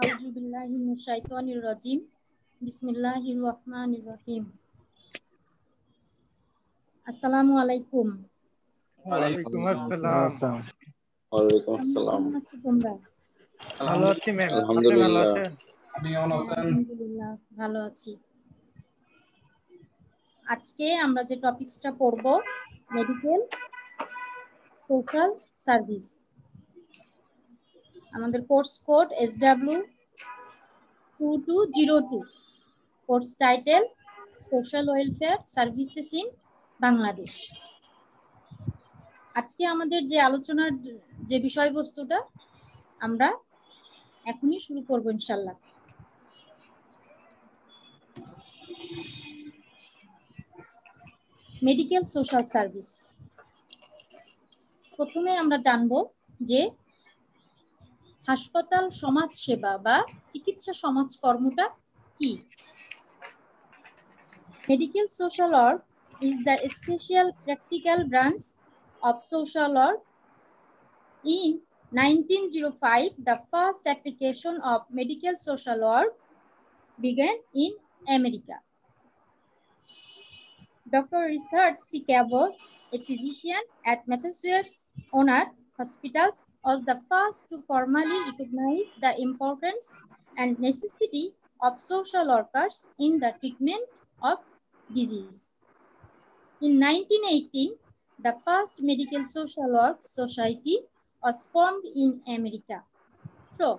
আউযু বিল্লাহি মিনাশ শাইতানির রাজিম। বিসমিল্লাহির রহমানির রহিম। আসসালামু আলাইকুম। ওয়ালাইকুম আসসালাম। ওয়ালাইকুম আসসালাম। কেমন আছো তোমরা? ভালো আছি ম্যাম, আপনি ভালো আলহামদুলিল্লাহ। আছেন? আপনি কেমন আছেন? আলহামদুলিল্লাহ ভালো আছি। আজকে আমরা যে টপিকসটা পড়ব, মেডিকেল সোশ্যাল সার্ভিস। আমাদের course code SW2202। Course title social welfare services in Bangladesh. আজকে আমাদের যে আলোচনার যে বিষয়বস্তুটা আমরা এখনই শুরু করব ইনশাআল্লাহ। Medical social service. প্রথমে আমরা জানব যে হাসপাতাল সমাজ সেবা বা চিকিৎসা সমাজকর্মটা কি। Medical social work is the special practical branch of social work. In 1905, the first application of medical social work began in America. Dr. Richard C. Cabot, a physician at Massachusetts Honor Hospitals, was the first to formally recognize the importance and necessity of social workers in the treatment of disease. In 1918, the first medical social work society was formed in America, through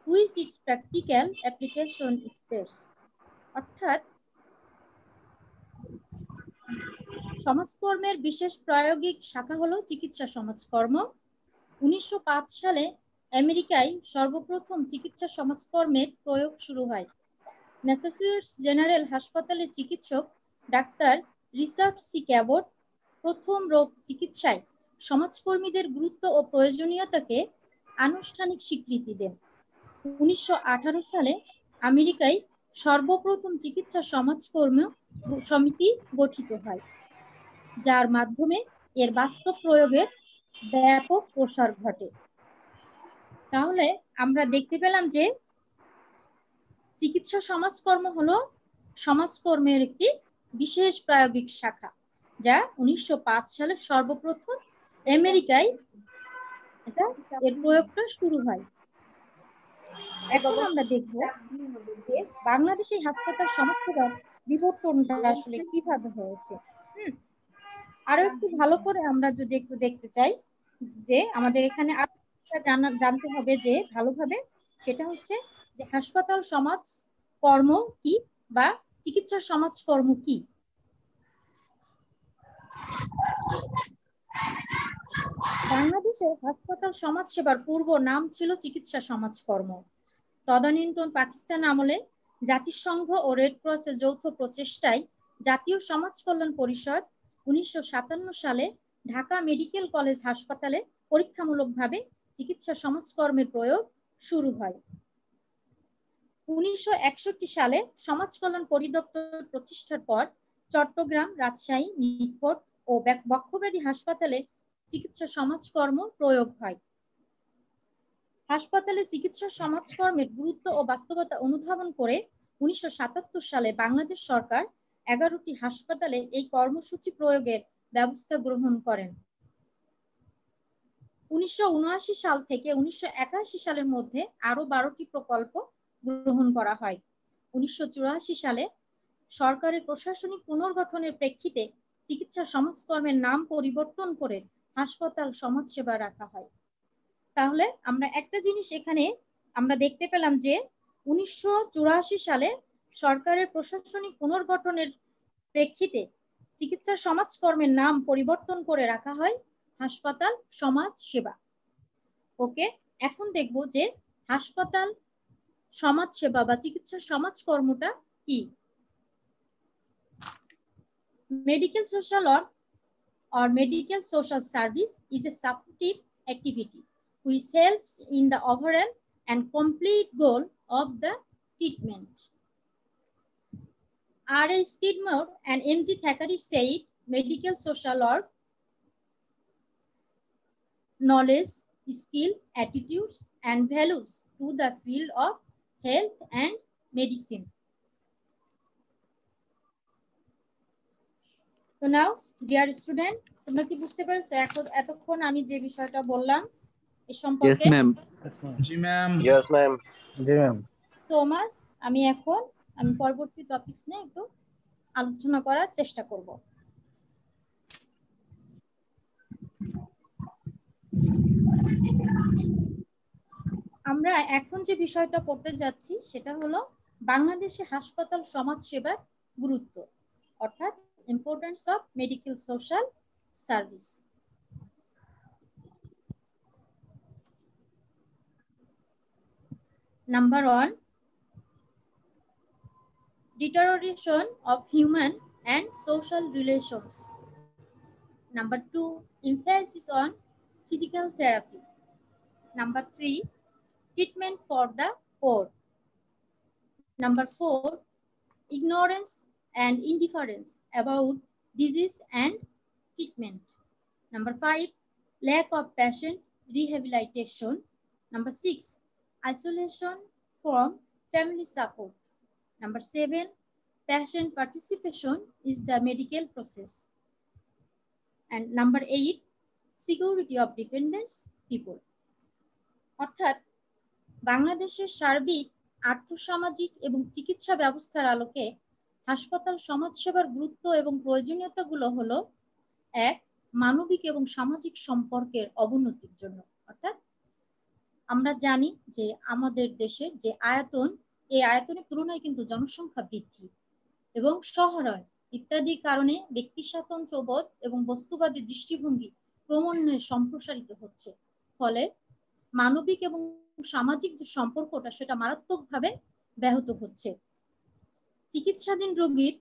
which its practical application spreads. অর্থাৎ সমাজকর্মের বিশেষ প্রায়োগিক শাখা হলো চিকিৎসা সমাজকর্ম। 1905 সালে আমেরিকায় সর্বপ্রথম চিকিৎসা সমাজকর্মের প্রয়োগ শুরু হয়। ম্যাসাচুসেটস জেনারেল হাসপাতালের চিকিৎসক ডাক্তার রিচার্ড সি ক্যাবট প্রথম রোগ চিকিৎসায় সমাজকর্মীদের গুরুত্ব ও প্রয়োজনীয়তাকে আনুষ্ঠানিক স্বীকৃতি দেন। 1918 সালে আমেরিকায় সর্বপ্রথম চিকিৎসা সমাজকর্ম সমিতি গঠিত হয়, যার মাধ্যমে এর বাস্তব প্রয়োগের ব্যাপক প্রসার ঘটে। তাহলে আমরা দেখতে পেলাম যে চিকিৎসা সমাজকর্ম হলো সমাজকর্মের একটি বিশেষ প্রায়োগিক শাখা, যা 1905 সালে সর্বপ্রথম আমেরিকায় এর প্রয়োগটা শুরু হয়। এখন আমরা দেখব যে বাংলাদেশে হাসপাতাল সমাজসেবার বিবর্তনটা আসলে কিভাবে হয়েছে। আরো একটু ভালো করে আমরা যদি একটু দেখতে চাই যে আমাদের এখানে জানতে হবে যে ভালোভাবে, সেটা হচ্ছে যে হাসপাতাল সমাজ কর্ম কি বা চিকিৎসা সমাজকর্ম কি। বাংলাদেশে হাসপাতাল সমাজসেবার পূর্ব নাম ছিল চিকিৎসা সমাজকর্ম। তদানীন্তন পাকিস্তান আমলে জাতিসংঘ ও রেড ক্রসের যৌথ প্রচেষ্টায় জাতীয় সমাজ কল্যাণ পরিষদ 1957 সালে ঢাকা মেডিকেল কলেজ হাসপাতালে পরীক্ষামূলকভাবে চিকিৎসা সমাজকর্মের প্রয়োগ শুরু হয়। 1961 সালে সমাজ কল্যাণ পরিদপ্তর প্রতিষ্ঠার পর চট্টগ্রাম, রাজশাহী, মিরপুর ও বক্ষব্যাধি হাসপাতালে চিকিৎসা সমাজকর্ম প্রয়োগ হয়। হাসপাতালে চিকিৎসা সমাজকর্মের গুরুত্ব ও বাস্তবতা অনুধাবন করে 1977 সালে বাংলাদেশ সরকার 11টি হাসপাতালে এই কর্মসূচি প্রয়োগের ব্যবস্থা গ্রহণ করেন। 1979 সাল থেকে 1981 সালের মধ্যে আরো 12টি প্রকল্প গ্রহণ করা হয়। 1984 সালে সরকারের প্রশাসনিক পুনর্গঠনের প্রেক্ষিতে চিকিৎসা সমাজকর্মের নাম পরিবর্তন করে হাসপাতাল সমাজসেবা রাখা হয়। তাহলে আমরা একটা জিনিস এখানে আমরা দেখতে পেলাম যে 1984 সালে সরকারের প্রশাসনিক পুনর্গঠনের প্রেক্ষিতে চিকিৎসা সমাজকর্মের নাম পরিবর্তন করে রাখা হয় হাসপাতাল সমাজ সেবা। ওকে, এখন দেখব যে হাসপাতাল সমাজ সেবা বা চিকিৎসা সমাজকর্মটা কি। Medical social work or medical social service is a supportive activity which helps in the overall and complete goal of the treatment. R.A. Skidmore and M.G. Thackeray said medical social work knowledge, skill, attitudes, and values to the field of health and medicine. So now, dear student, তোমরা কি বুঝতে পেরেছো এতক্ষণ আমি যে বিষয়টা বললাম এই সম্পর্কে? Yes, ma'am. জি ম্যাম। Yes, ma'am. জি ম্যাম। তোমাস, আমি পরবর্তী টপিকস নিয়ে একটু আলোচনা করার চেষ্টা করব। আমরা এখন যে বিষয়টা পড়তে যাচ্ছি সেটা হলো বাংলাদেশে হাসপাতাল সমাজ সেবার গুরুত্ব, অর্থাৎ importance of medical social service. Number 1, deterioration of human and social relations. Number 2, emphasis on physical therapy. Number 3, treatment for the poor. Number 4, ignorance and indifference about disease and treatment. Number 5, lack of patient rehabilitation. Number 6, isolation from family support. Number 7, patient participation is the medical process. And number 8, security of dependent people. অর্থাৎ বাংলাদেশের সার্বিক আর্থসামাজিক এবং চিকিৎসা ব্যবস্থার আলোকে হাসপাতাল সমাজসেবার গুরুত্ব এবং প্রয়োজনীয়তাগুলো হলো: 1, মানবিক এবং সামাজিক সম্পর্কের অবনতির জন্য। অর্থাৎ আমরা জানি যে আমাদের দেশের যে আয়তন, এই আয়তনের তুলনায় কিন্তু জনসংখ্যা বৃদ্ধি এবং শহরায়ন ইত্যাদি কারণে ব্যক্তি স্বাতন্ত্র্য বোধ এবং বস্তুবাদী দৃষ্টিভঙ্গি ক্রমান্বয়ে সম্প্রসারিত হচ্ছে। ফলে মানবিক এবং সামাজিক যে সম্পর্কটা সেটা মারাত্মকভাবে ব্যাহত হচ্ছে। চিকিৎসাধীন রোগীর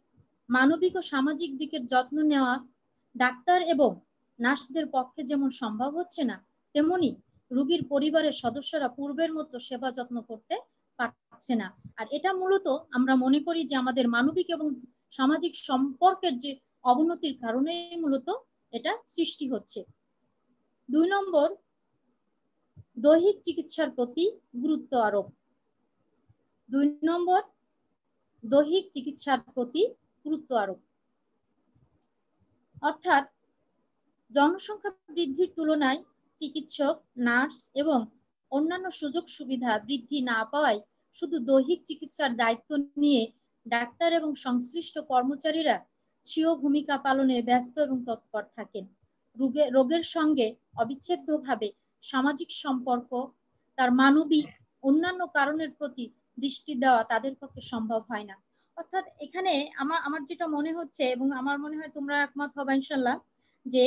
মানবিক ও সামাজিক দিকের যত্ন নেওয়া ডাক্তার এবং নার্সদের পক্ষে যেমন সম্ভব হচ্ছে না, তেমনি রোগীর পরিবারের সদস্যরা পূর্বের মতো সেবা যত্ন করতে পারছে না। আর এটা মূলত আমরা মনে করি যে আমাদের মানবিক এবং সামাজিক সম্পর্কের যে অবনতির কারণে মূলত এটা সৃষ্টি হচ্ছে। 2 নম্বর, দৈহিক চিকিৎসার প্রতি গুরুত্ব আরোপ। 2 নম্বর, দৈহিক চিকিৎসার প্রতি গুরুত্ব আরোপ। অর্থাৎ জনসংখ্যা বৃদ্ধির তুলনায় চিকিৎসক, নার্স এবং অন্যান্য সুযোগ সুবিধা বৃদ্ধি না পাওয়ায় শুধু দৈহিক চিকিৎসার দায়িত্ব নিয়ে ডাক্তার এবং সংশ্লিষ্ট কর্মচারীরা স্বীয় ভূমিকা পালনে ব্যস্ত এবং তৎপর থাকেন। রোগের সঙ্গে অবিচ্ছেদ্যভাবে সামাজিক সম্পর্ক, তার মানবিক অন্যান্য কারণের প্রতি দৃষ্টি দেওয়া তাদের পক্ষে সম্ভব হয় না। অর্থাৎ এখানে আমার যেটা মনে হচ্ছে, এবং আমার মনে হয় তোমরা একমত হবে ইনশাআল্লাহ, যে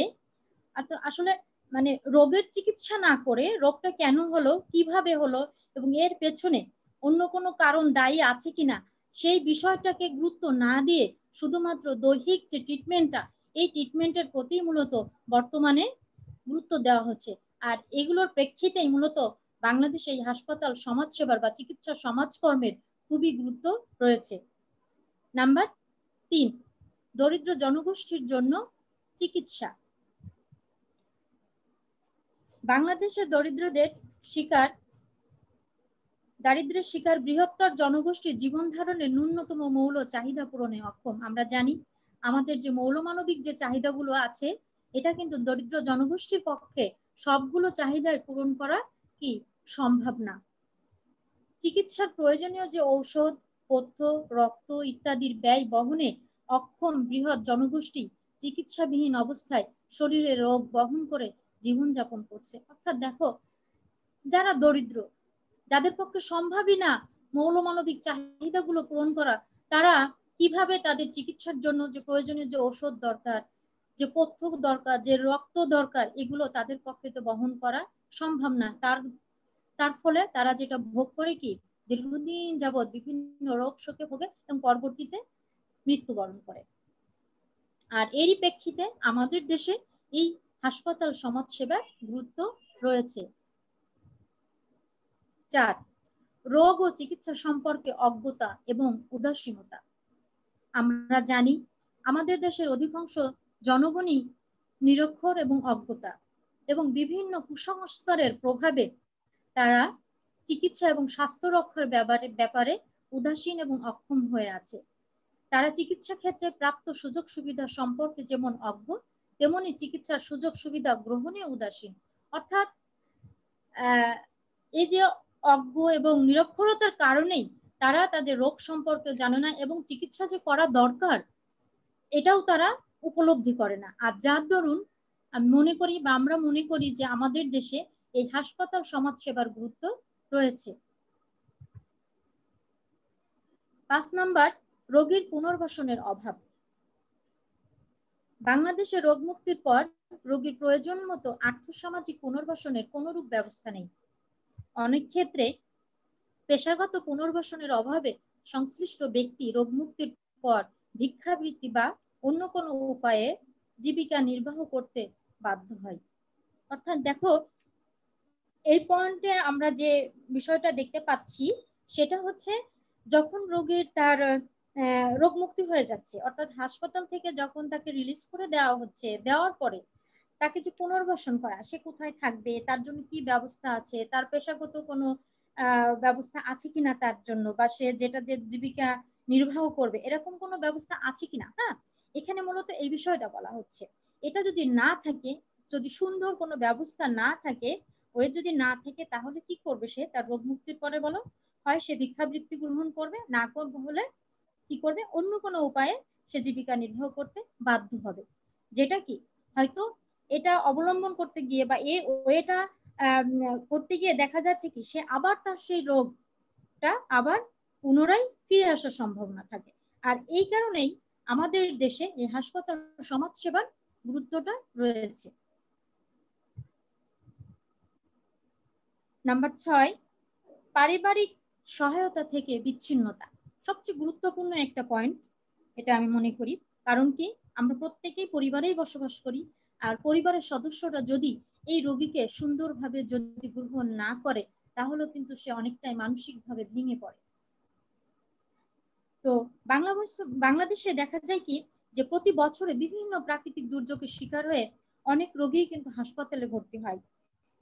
আসলে মানে রোগের চিকিৎসা না করে রোগটা কেন হলো, কিভাবে হলো এবং এর পেছনে অন্য কোনো কারণ দায়ী আছে কিনা সেই বিষয়টাকে গুরুত্ব না দিয়ে শুধুমাত্র দৈহিক যে ট্রিটমেন্টটা, এই ট্রিটমেন্টের প্রতি মূলত বর্তমানে গুরুত্ব দেওয়া হচ্ছে। আর এগুলোর প্রেক্ষিতেই মূলত বাংলাদেশে এই হাসপাতাল সমাজসেবার বা চিকিৎসা সমাজকর্মের খুবই গুরুত্ব রয়েছে। নাম্বার 3, দরিদ্র জনগোষ্ঠীর জন্য চিকিৎসা। বাংলাদেশে দারিদ্র্যের শিকার বৃহত্তর জনগোষ্ঠীর জীবন ধারণের ন্যূনতম মৌল চাহিদা পূরণে অক্ষম। আমরা জানি আমাদের যে মৌলমানবিক যে চাহিদাগুলো আছে, এটা কিন্তু দরিদ্র জনগোষ্ঠীর পক্ষে সবগুলো চাহিদায় পূরণ করা কি সম্ভব না। চিকিৎসার প্রয়োজনীয় যে ঔষধ, পথ্য, রক্ত ইত্যাদির ব্যয় বহনে অক্ষম বৃহৎ জনগোষ্ঠী চিকিৎসাবিহীন অবস্থায় শরীরে রোগ বহন করে জীবনযাপন করছে। অর্থাৎ দেখো, যারা দরিদ্র, যাদের পক্ষে সম্ভবই না মৌলমানবিক চাহিদাগুলো পূরণ করা, তারা কিভাবে তাদের চিকিৎসার জন্য যে প্রয়োজনীয় যে ঔষধ দরকার, যে পথ্য দরকার, যে রক্ত দরকার, এগুলো তাদের পক্ষে তো বহন করা সম্ভব না। তার ফলে তারা যেটা ভোগ করে কি দীর্ঘদিন যাবৎ বিভিন্ন রোগ শোকে ভোগে এবং পরবর্তীতে মৃত্যুবরণ করে। আর এরই প্রেক্ষিতে আমাদের দেশে এই হাসপাতাল সমাজ সেবার গুরুত্ব রয়েছে। 4, রোগ ও চিকিৎসা সম্পর্কে অজ্ঞতা এবং উদাসীনতা। আমরা জানি আমাদের দেশের অধিকাংশ জনগণই নিরক্ষর এবং অজ্ঞতা এবং বিভিন্ন কুসংস্কারের প্রভাবে তারা চিকিৎসা এবং স্বাস্থ্য রক্ষার ব্যাপারে উদাসীন এবং অক্ষম হয়ে আছে। তারা চিকিৎসা ক্ষেত্রে প্রাপ্ত সুযোগ সুবিধা সম্পর্কে যেমন অজ্ঞ, তেমনি চিকিৎসার সুযোগ সুবিধা গ্রহণে উদাসীন। অর্থাৎ এই যে অজ্ঞ এবং নিরক্ষরতার কারণেই তারা তাদের রোগ সম্পর্কে জানে না এবং চিকিৎসা যে করা দরকার এটাও তারা উপলব্ধি করে না। আর যার দরুন আমি মনে করি বা আমরা মনে করি যে আমাদের দেশে এই হাসপাতাল সমাজসেবার গুরুত্ব রয়েছে। 5 নাম্বার, রোগীর পুনর্বাসনের অভাব। বাংলাদেশে রোগ মুক্তির পর রোগীর প্রয়োজন মতো আর্থসামাজিক পুনর্বাসনের কোনরূপ ব্যবস্থা নেই। অনেক ক্ষেত্রে পেশাগত পুনর্বাসনের অভাবে সংশ্লিষ্ট ব্যক্তি রোগ মুক্তির পর ভিক্ষাবৃত্তি বা অন্য কোনো উপায়ে জীবিকা নির্বাহ করতে বাধ্য হয়। অর্থাৎ দেখো, এই পয়েন্টে আমরা যে বিষয়টা দেখতে পাচ্ছি সেটা হচ্ছে যখন রোগীর তার রোগ মুক্তি হয়ে যাচ্ছে, অর্থাৎ হাসপাতাল থেকে যখন তাকে রিলিজ করে দেওয়া হচ্ছে, দেওয়ার পরে তাকে যে পুনর্বাসন করা, সে কোথায় থাকবে, তার জন্য কি ব্যবস্থা আছে, তার পেশাগত কোনো ব্যবস্থা আছে কিনা তার জন্য, বা সে যেটা দিয়ে জীবিকা নির্বাহ করবে এরকম কোনো ব্যবস্থা আছে কিনা। হ্যাঁ, এখানে মূলত এই বিষয়টা বলা হচ্ছে। এটা যদি না থাকে, যদি সুন্দর কোনো ব্যবস্থা না থাকে, ওই যদি না থাকে, তাহলে কি করবে সে তার রোগ মুক্তির পরে? বলো, হয় সে ভিক্ষাবৃত্তি গ্রহণ করবে, না হলে কি করবে, অন্য কোনো উপায়ে সে জীবিকা নির্বাহ করতে বাধ্য হবে। যেটা কি হয়তো এটা অবলম্বন করতে গিয়ে বা এটা করতে গিয়ে দেখা যাচ্ছে কি সে আবার তার সেই রোগটা আবার পুনরায় ফিরে আসার সম্ভাবনা থাকে। আর এই কারণেই আমাদের দেশে এই হাসপাতাল সমাজসেবার গুরুত্বটা রয়েছে। নাম্বার 6, পারিবারিক সহায়তা থেকে বিচ্ছিন্নতা। সবচেয়ে গুরুত্বপূর্ণ একটা পয়েন্ট এটা আমি মনে করি। কারণ কি, আমরা প্রত্যেকেই পরিবারেই বসবাস করি, আর পরিবারের সদস্যরা যদি এই রোগীকে সুন্দরভাবে যদি গ্রহণ না করে, তাহলে কিন্তু সে অনেকটাই মানসিকভাবে ভেঙে পড়ে। তো বাংলাদেশে দেখা যায় কি যে প্রতি বছরে বিভিন্ন প্রাকৃতিক দুর্যোগের শিকার হয়ে অনেক রোগী কিন্তু হাসপাতালে ভর্তি হয়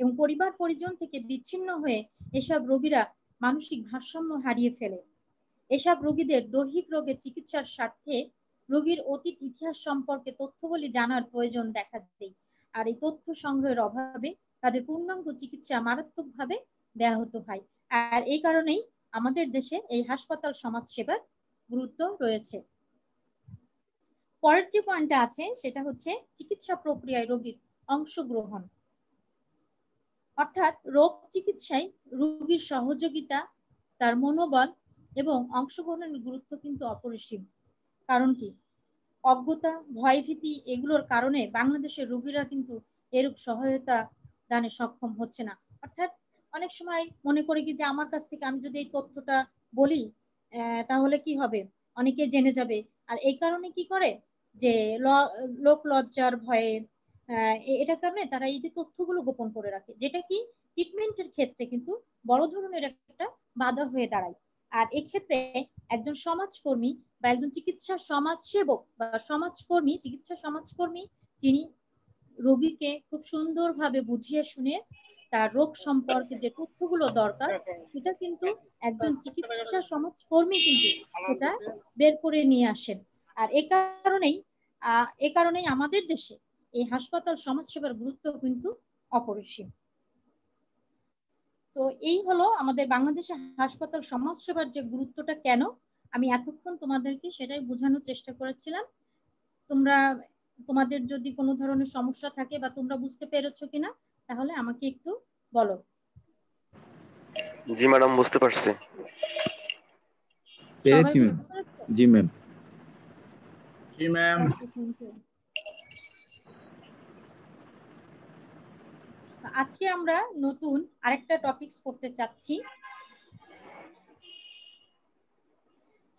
এবং পরিবার পরিজন থেকে বিচ্ছিন্ন হয়ে এসব রোগীরা মানসিক ভারসাম্য হারিয়ে ফেলে। এসব রোগীদের দৈহিক রোগের চিকিৎসার স্বার্থে রোগীর অতীত ইতিহাস সম্পর্কে তথ্যবলী জানার প্রয়োজন দেখা দেয়। আর এই তথ্য সংগ্রহের অভাবে তাদের পূর্ণাঙ্গ চিকিৎসা মারাত্মকভাবে ব্যাহত হয়। আর এই কারণেই আমাদের দেশে এই হাসপাতাল সমাজসেবার গুরুত্ব রয়েছে। পরের যে পয়েন্টটা আছে সেটা হচ্ছে চিকিৎসা প্রক্রিয়ায় রোগীর অংশগ্রহণ। অর্থাৎ রোগ চিকিৎসায় রোগীর সহযোগিতা, তার মনোবল এবং অংশগ্রহণের গুরুত্ব কিন্তু অপরিসীম। কারণ কি, অজ্ঞতা, ভয়ভীতি এগুলোর কারণে বাংলাদেশের রোগীরা কিন্তু এরূপ সহায়তা দানে সক্ষম হচ্ছে না। অর্থাৎ অনেক সময় মনে করি কি যে আমার কাছ থেকে আমি যদি এই তথ্যটা বলি তাহলে কি হবে, অনেকে জেনে যাবে। আর এই কারণে কি করে যে লোক লজ্জার ভয়ে এটার কারণে তারা এই যে তথ্যগুলো গোপন করে রাখে, যেটা কি ট্রিটমেন্টের ক্ষেত্রে কিন্তু বড় ধরনের একটা বাধা হয়ে দাঁড়ায়। আর এক্ষেত্রে একজন সমাজকর্মী বা একজন চিকিৎসা সমাজসেবক বা সমাজকর্মী, চিকিৎসা সমাজকর্মী, যিনি রোগীকে খুব সুন্দরভাবে বুঝিয়ে শুনে তার রোগ সম্পর্কে যে তথ্যগুলো দরকার সেটা কিন্তু একজন চিকিৎসা সমাজকর্মী কিন্তু সেটা বের করে নিয়ে আসেন। আর এ কারণেই আমাদের দেশে এই হাসপাতাল সমাজসেবার গুরুত্ব কিন্তু অপরিসীম। তো এই হলো আমাদের বাংলাদেশে হাসপাতাল সমাজসেবার যে গুরুত্বটা কেন, আমি এতক্ষণ তোমাদেরকে সেটাই বোঝানোর চেষ্টা করেছিলাম। তোমাদের যদি কোনো ধরনের সমস্যা থাকে বা তোমরা বুঝতে পেরেছো কিনা তাহলে আমাকে একটু বলো। জি ম্যাডাম, বুঝতে পারছি। সবাই বুঝতে পেরেছো? জি ম্যাম। জি ম্যাম। আজকে আমরা নতুন আরেকটা টপিকস পড়তে চাচ্ছি,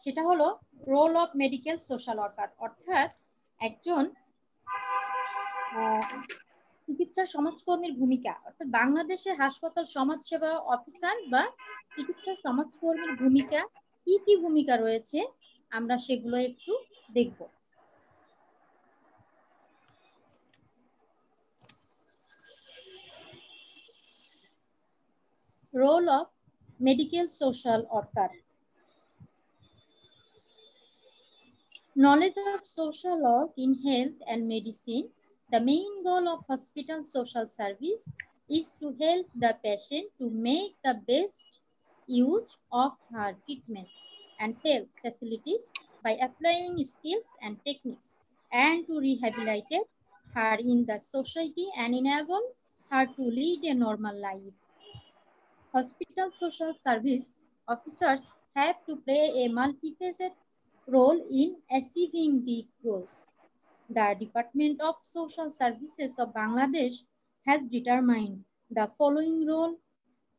সেটা হলো role of medical social worker. অর্থাৎ একজন চিকিৎসা সমাজকর্মীর ভূমিকা। অর্থাৎ বাংলাদেশে হাসপাতাল সমাজসেবা অফিসার বা চিকিৎসা সমাজকর্মীর ভূমিকা, কি কি ভূমিকা রয়েছে আমরা সেগুলো একটু দেখব। Role of medical social worker. Knowledge of social work in health and medicine. The main goal of hospital social service is to help the patient to make the best use of her treatment and health facilities by applying skills and techniques, and to rehabilitate her in the society and enable her to lead a normal life. Hospital social service officers have to play a multifaceted role in achieving the goals. The Department of Social Services of Bangladesh has determined the following role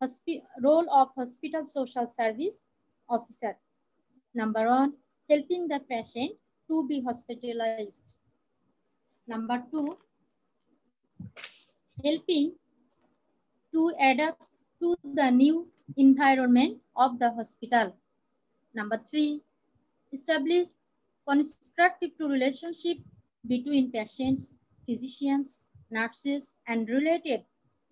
of hospital social service officer. Number 1, helping the patient to be hospitalized. Number 2, helping to adapt to the new environment of the hospital. Number 3, establish constructive relationship between patients, physicians, nurses, and related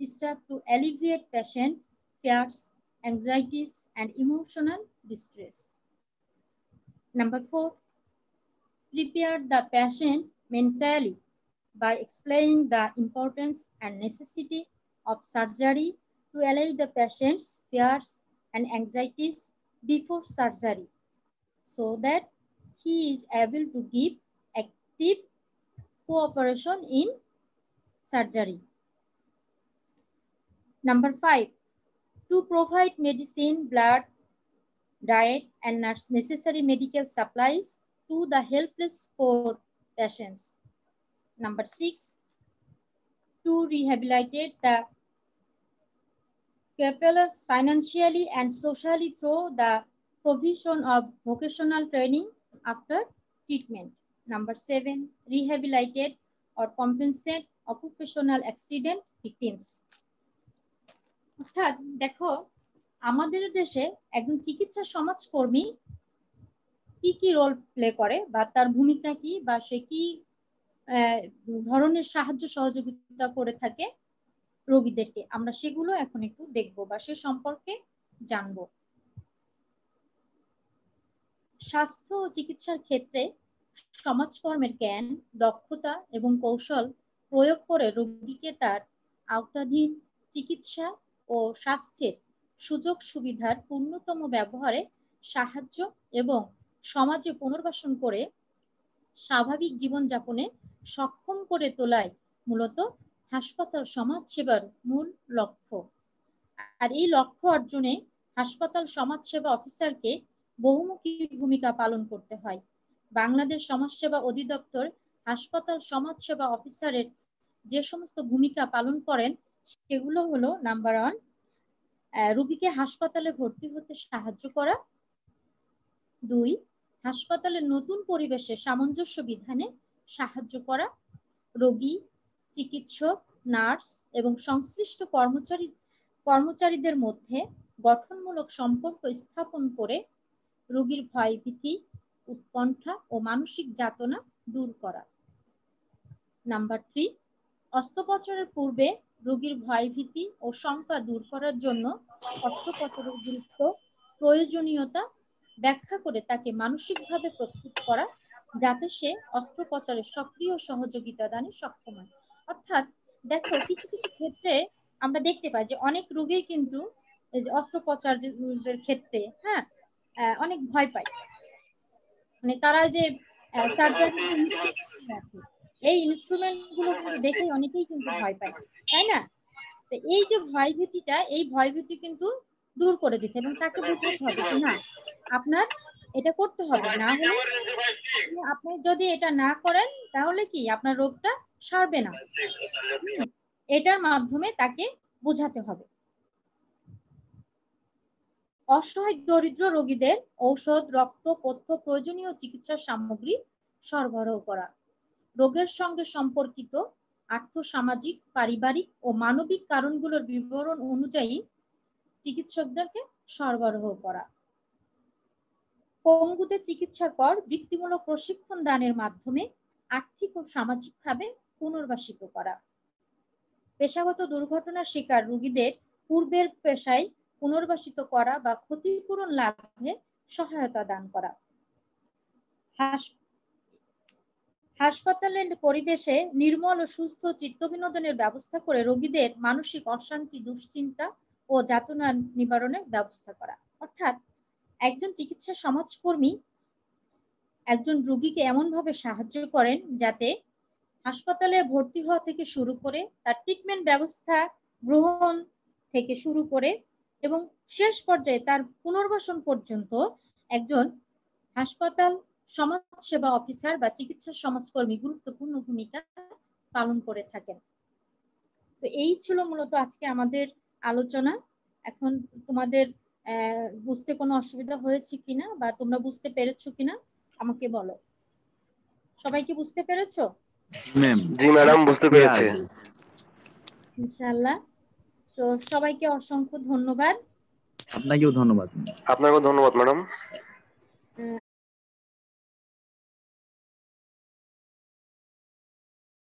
staff to alleviate patient fears, anxieties, and emotional distress. Number 4, prepare the patient mentally by explaining the importance and necessity of surgery to allay the patient's fears and anxieties before surgery, so that he is able to give active cooperation in surgery. Number 5, to provide medicine, blood, diet, and necessary medical supplies to the helpless poor patients. Number 6, to rehabilitate the crippled financially and socially through the provision of vocational training after treatment. Number 7, rehabilitate or compensate occupational accident victims. অর্থাৎ দেখো, আমাদের দেশে একজন চিকিৎসা সমাজকর্মী কি role play করে বা তার ভূমিকা কি, বা সে কি ধরনের সাহায্য সহযোগিতা করে থাকে রোগীদেরকে, আমরা সেগুলো এখন একটু দেখবো বা সে সম্পর্কে জানবো। স্বাস্থ্য ও চিকিৎসার ক্ষেত্রে সমাজকর্মের জ্ঞান, দক্ষতা এবং কৌশল প্রয়োগ করে রোগীকে তার আওতাধীন চিকিৎসা ও স্বাস্থ্যের সুযোগ সুবিধার পূর্ণতম ব্যবহারে সাহায্য এবং সমাজে পুনর্বাসন করে স্বাভাবিক জীবনযাপনে সক্ষম করে তোলাই মূলত হাসপাতাল সমাজ সেবার মূল লক্ষ্য। আর এই লক্ষ্য অর্জনে হাসপাতাল সমাজ সেবা অফিসারকে বহুমুখী ভূমিকা পালন করতে হয়। বাংলাদেশ সমাজসেবা অধিদপ্তর হাসপাতাল সমাজ সেবা অফিসারের যে সমস্ত ভূমিকা পালন করেন সেগুলো হলো: নাম্বার 1, রোগীকে হাসপাতালে ভর্তি হতে সাহায্য করা। 2, হাসপাতালের নতুন পরিবেশে সামঞ্জস্য বিধানে সাহায্য করা। রোগী, চিকিৎসক, নার্স এবং সংশ্লিষ্ট কর্মচারীদের মধ্যে গঠনমূলক সম্পর্ক স্থাপন করে রোগীর ভয়ভীতি, উৎকণ্ঠা ও মানসিক যাতনা দূর করা। নাম্বার 3, অস্ত্রোপচারের পূর্বে রোগীর ভয়ভীতি ও শঙ্কা দূর করার জন্য অস্ত্রোপচারের গুরুত্ব, প্রয়োজনীয়তা ব্যাখ্যা করে তাকে মানসিকভাবে প্রস্তুত করা, যাতে সে অস্ত্রোপচারের সক্রিয় সহযোগিতা দানে সক্ষম হয়। অর্থাৎ দেখো, কিছু কিছু ক্ষেত্রে আমরা দেখতে পাই যে অনেক রোগী কিন্তু অস্ত্রোপচারের ক্ষেত্রে অনেক ভয় পায়। মানে তারা যে সার্জারি আছে, এই ইনস্ট্রুমেন্ট গুলো দেখে অনেকেই কিন্তু ভয় পায়, তাই না? তো এই যে ভয়ভীতিটা, এই ভয়ভীতি কিন্তু দূর করে দিতে এবং তাকে বোঝাতে হবে যে না, আপনার এটা করতে হবে, না হলে আপনি যদি এটা না করেন তাহলে কি আপনার রোগটা সারবে না। এটার মাধ্যমে তাকে বোঝাতে হবে। অসহায় দরিদ্র রোগীদের ঔষধ, রক্ত, পথ্য, প্রয়োজনীয় চিকিৎসা সামগ্রী সরবরাহ করা। রোগের সঙ্গে সম্পর্কিত আর্থসামাজিক, পারিবারিক ও মানবিক কারণগুলোর বিবরণ অনুযায়ী চিকিৎসকদেরকে সরবরাহ করা। পঙ্গুদের চিকিৎসার পর বৃত্তিমূলক প্রশিক্ষণ দানের মাধ্যমে আর্থিক ও সামাজিকভাবে পুনর্বাসিত করা। পেশাগত দুর্ঘটনার শিকার রোগীদের পূর্বের পেশায় পুনর্বাসিত করা বা ক্ষতিপূরণ লাভে সহায়তা দান করা। হাসপাতালের পরিবেশে নির্মল ও সুস্থ চিত্ত বিনোদনের ব্যবস্থা করে রোগীদের মানসিক অশান্তি, দুশ্চিন্তা ও যাতনা নিবারণের ব্যবস্থা করা। অর্থাৎ একজন চিকিৎসা সমাজকর্মী একজন রোগীকে এমনভাবে সাহায্য করেন যাতে হাসপাতালে ভর্তি হওয়া থেকে শুরু করে তার ট্রিটমেন্ট ব্যবস্থা গ্রহণ থেকে শুরু করে এবং শেষ পর্যায়ে তার পুনর্বাসন পর্যন্ত একজন হাসপাতাল সমাজসেবা অফিসার বা চিকিৎসা সমাজকর্মী গুরুত্বপূর্ণ ভূমিকা পালন করে থাকেন। তো এই ছিল মূলত আজকে আমাদের আলোচনা। এখন তোমাদের বুঝতে কোনো অসুবিধা হয়েছে কিনা বা তোমরা বুঝতে পেরেছো কিনা আমাকে বলো। সবাই কি বুঝতে পেরেছো? জি ম্যাডাম, বুঝতে পেরেছি। ইনশাআল্লাহ। তো সবাইকে অসংখ্য ধন্যবাদ। আপনাকেও ধন্যবাদ। আপনাকেও ধন্যবাদ ম্যাডাম।